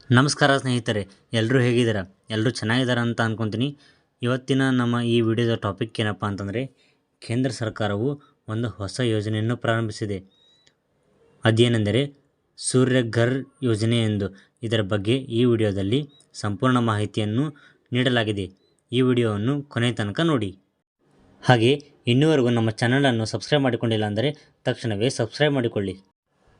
ನಮಸ್ಕಾರ ಸ್ನೇಹಿತರೆ, ಎಲ್ಲರೂ ಹೇಗಿದ್ದೀರಾ? ಎಲ್ಲರೂ ಚೆನ್ನಾಗಿದ್ದಾರೆ ಅಂತ ಅಂದ್ಕೊತೀನಿ. ಇವತ್ತಿನ ನಮ್ಮ ಈ ವಿಡಿಯೋದ ಟಾಪಿಕ್ ಏನಪ್ಪ ಅಂತಂದರೆ, ಕೇಂದ್ರ ಸರ್ಕಾರವು ಒಂದು ಹೊಸ ಯೋಜನೆಯನ್ನು ಪ್ರಾರಂಭಿಸಿದೆ. ಅದೇನೆಂದರೆ ಸೂರ್ಯಘರ್ ಯೋಜನೆ ಎಂದು. ಇದರ ಬಗ್ಗೆ ಈ ವಿಡಿಯೋದಲ್ಲಿ ಸಂಪೂರ್ಣ ಮಾಹಿತಿಯನ್ನು ನೀಡಲಾಗಿದೆ. ಈ ವಿಡಿಯೋವನ್ನು ಕೊನೆ ತನಕ ನೋಡಿ. ಹಾಗೆ ಇನ್ನೂವರೆಗೂ ನಮ್ಮ ಚಾನಲನ್ನು ಸಬ್ಸ್ಕ್ರೈಬ್ ಮಾಡಿಕೊಂಡಿಲ್ಲ ಅಂದರೆ ತಕ್ಷಣವೇ ಸಬ್ಸ್ಕ್ರೈಬ್ ಮಾಡಿಕೊಳ್ಳಿ.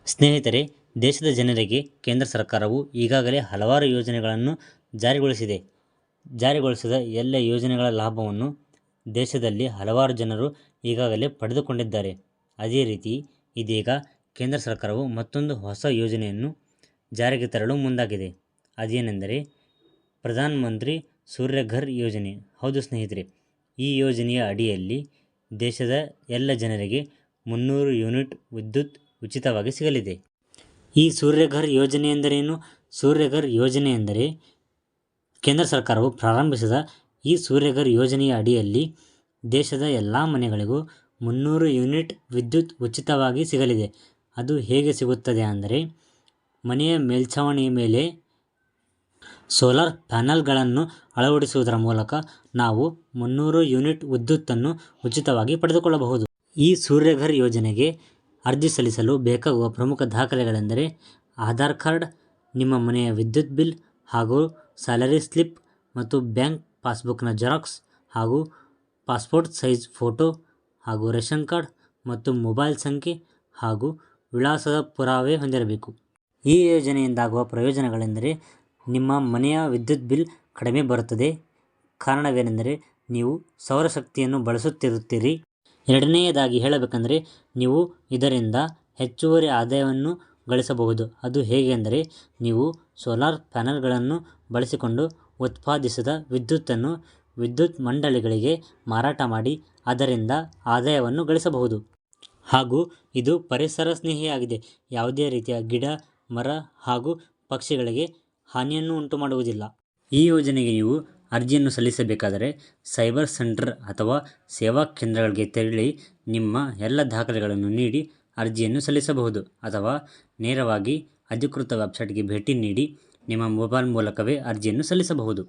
ಸ್ನೇಹಿತರೆ, ದೇಶದ ಜನರಿಗೆ ಕೇಂದ್ರ ಸರ್ಕಾರವು ಈಗಾಗಲೇ ಹಲವಾರು ಯೋಜನೆಗಳನ್ನು ಜಾರಿಗೊಳಿಸಿದ ಎಲ್ಲ ಯೋಜನೆಗಳ ಲಾಭವನ್ನು ದೇಶದಲ್ಲಿ ಹಲವಾರು ಜನರು ಈಗಾಗಲೇ ಪಡೆದುಕೊಂಡಿದ್ದಾರೆ. ಅದೇ ರೀತಿ ಇದೀಗ ಕೇಂದ್ರ ಸರ್ಕಾರವು ಮತ್ತೊಂದು ಹೊಸ ಯೋಜನೆಯನ್ನು ಜಾರಿಗೆ ತರಲು ಮುಂದಾಗಿದೆ. ಅದೇನೆಂದರೆ ಪ್ರಧಾನ ಮಂತ್ರಿ ಸೂರ್ಯಘರ್ ಯೋಜನೆ. ಹೌದು ಸ್ನೇಹಿತರೆ, ಈ ಯೋಜನೆಯ ಅಡಿಯಲ್ಲಿ ದೇಶದ ಎಲ್ಲ ಜನರಿಗೆ 300 ಯೂನಿಟ್ ವಿದ್ಯುತ್ ಉಚಿತವಾಗಿ ಸಿಗಲಿದೆ. ಈ ಸೂರ್ಯಘರ್ ಯೋಜನೆ ಎಂದರೇನು? ಸೂರ್ಯಘರ್ ಯೋಜನೆ ಎಂದರೆ ಕೇಂದ್ರ ಸರ್ಕಾರವು ಪ್ರಾರಂಭಿಸಿದ ಈ ಸೂರ್ಯಘರ್ ಯೋಜನೆಯ ಅಡಿಯಲ್ಲಿ ದೇಶದ ಎಲ್ಲ ಮನೆಗಳಿಗೂ 300 ಯೂನಿಟ್ ವಿದ್ಯುತ್ ಉಚಿತವಾಗಿ ಸಿಗಲಿದೆ. ಅದು ಹೇಗೆ ಸಿಗುತ್ತದೆ ಅಂದರೆ, ಮನೆಯ ಮೇಲ್ಛಾವಣಿಯ ಮೇಲೆ ಸೋಲಾರ್ ಪ್ಯಾನಲ್ಗಳನ್ನು ಅಳವಡಿಸುವುದರ ಮೂಲಕ ನಾವು 300 ಯೂನಿಟ್ ವಿದ್ಯುತ್ತನ್ನು ಉಚಿತವಾಗಿ ಪಡೆದುಕೊಳ್ಳಬಹುದು. ಈ ಸೂರ್ಯಘರ್ ಯೋಜನೆಗೆ ಅರ್ಜಿ ಸಲ್ಲಿಸಲು ಬೇಕಾಗುವ ಪ್ರಮುಖ ದಾಖಲೆಗಳೆಂದರೆ ಆಧಾರ್ ಕಾರ್ಡ್, ನಿಮ್ಮ ಮನೆಯ ವಿದ್ಯುತ್ ಬಿಲ್ ಹಾಗೂ ಸ್ಯಾಲರಿ ಸ್ಲಿಪ್ ಮತ್ತು ಬ್ಯಾಂಕ್ ಪಾಸ್ಬುಕ್ನ ಜೆರಾಕ್ಸ್ ಹಾಗೂ ಪಾಸ್ಪೋರ್ಟ್ ಸೈಜ್ ಫೋಟೋ ಹಾಗೂ ರೇಷನ್ ಕಾರ್ಡ್ ಮತ್ತು ಮೊಬೈಲ್ ಸಂಖ್ಯೆ ಹಾಗೂ ವಿಳಾಸದ ಪುರಾವೆ ಹೊಂದಿರಬೇಕು. ಈ ಯೋಜನೆಯಿಂದಾಗುವ ಪ್ರಯೋಜನಗಳೆಂದರೆ ನಿಮ್ಮ ಮನೆಯ ವಿದ್ಯುತ್ ಬಿಲ್ ಕಡಿಮೆ ಬರುತ್ತದೆ. ಕಾರಣವೇನೆಂದರೆ ನೀವು ಸೌರಶಕ್ತಿಯನ್ನು ಬಳಸುತ್ತಿರುತ್ತೀರಿ. ಎರಡನೆಯದಾಗಿ ಹೇಳಬೇಕೆಂದರೆ ನೀವು ಇದರಿಂದ ಹೆಚ್ಚುವರಿ ಆದಾಯವನ್ನು ಗಳಿಸಬಹುದು. ಅದು ಹೇಗೆ ಅಂದರೆ, ನೀವು ಸೋಲಾರ್ ಪ್ಯಾನಲ್ಗಳನ್ನು ಬಳಸಿಕೊಂಡು ಉತ್ಪಾದಿಸಿದ ವಿದ್ಯುತ್ತನ್ನು ವಿದ್ಯುತ್ ಮಂಡಳಿಗಳಿಗೆ ಮಾರಾಟ ಮಾಡಿ ಅದರಿಂದ ಆದಾಯವನ್ನು ಗಳಿಸಬಹುದು. ಹಾಗೂ ಇದು ಪರಿಸರ ಸ್ನೇಹಿಯಾಗಿದೆ. ಯಾವುದೇ ರೀತಿಯ ಗಿಡ, ಮರ ಹಾಗೂ ಪಕ್ಷಿಗಳಿಗೆ ಹಾನಿಯನ್ನು ಉಂಟು ಮಾಡುವುದಿಲ್ಲ. ಈ ಯೋಜನೆಗೆ ನೀವು ಅರ್ಜಿಯನ್ನು ಸಲ್ಲಿಸಬೇಕಾದರೆ ಸೈಬರ್ ಸೆಂಟರ್ ಅಥವಾ ಸೇವಾ ಕೇಂದ್ರಗಳಿಗೆ ತೆರಳಿ ನಿಮ್ಮ ಎಲ್ಲ ದಾಖಲೆಗಳನ್ನು ನೀಡಿ ಅರ್ಜಿಯನ್ನು ಸಲ್ಲಿಸಬಹುದು. ಅಥವಾ ನೇರವಾಗಿ ಅಧಿಕೃತ ವೆಬ್ಸೈಟ್ಗೆ ಭೇಟಿ ನೀಡಿ ನಿಮ್ಮ ಮೊಬೈಲ್ ಮೂಲಕವೇ ಅರ್ಜಿಯನ್ನು ಸಲ್ಲಿಸಬಹುದು.